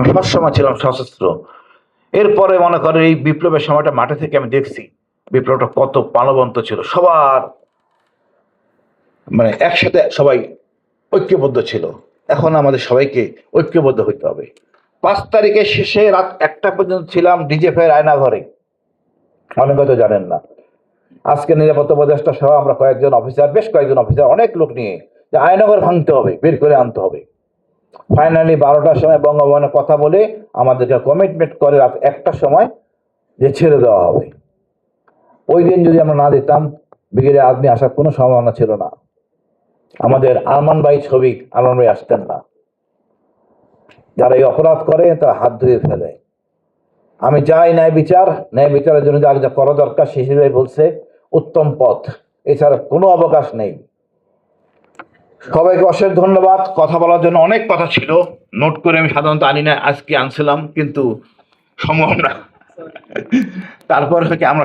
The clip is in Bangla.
সবসময় ছিলাম সশস্ত্র। এরপরে মনে করেন এই বিপ্লবের সময়টা মাঠে থেকে আমি দেখছি বিপ্লবটা কত প্রাণবন্ত ছিল, সবার মানে একসাথে সবাই ঐক্যবদ্ধ ছিল। এখন আমাদের সবাইকে ঐক্যবদ্ধ হইতে হবে। 5 তারিখের শেষে রাত 1টা পর্যন্ত ছিলাম ডিজেফের আয়নাঘরে, অনেকে হয়তো জানেন না। আজকে নিরাপত্তা উপদেষ্টা সহ আমরা বেশ কয়েকজন অফিসার অনেক লোক নিয়ে যে আয়নাঘর ভাঙতে হবে, বের করে আনতে হবে। ফাইনালি 12টার সময় বঙ্গভবনে কথা বলে আমাদেরকে কমিটমেন্ট করে রাত 1টার সময় যে ছেড়ে দেওয়া হবে। ওই দিন যদি আমরা না দিতাম ব্রিগেডে আদমি আসার কোনো সম্ভাবনা ছিল না। আমাদের আরমান ভাই ছবি, আরমান ভাই আসতেন না। যারা এই অপরাধ করে তারা হাত ধুয়ে ফেলে। আমি চাই ন্যায় বিচারের জন্য যা যা করা দরকার শিশির ভাই বলছে উত্তম পথ, এছাড়া কোনো অবকাশ নেই। সবাইকে অশেষ ধন্যবাদ। কথা বলার জন্য অনেক কথা ছিল, নোট করে আমি সাধারণত আনি না, আজকে আনছিলাম কিন্তু সম্ভব না। তারপর হচ্ছে আমরা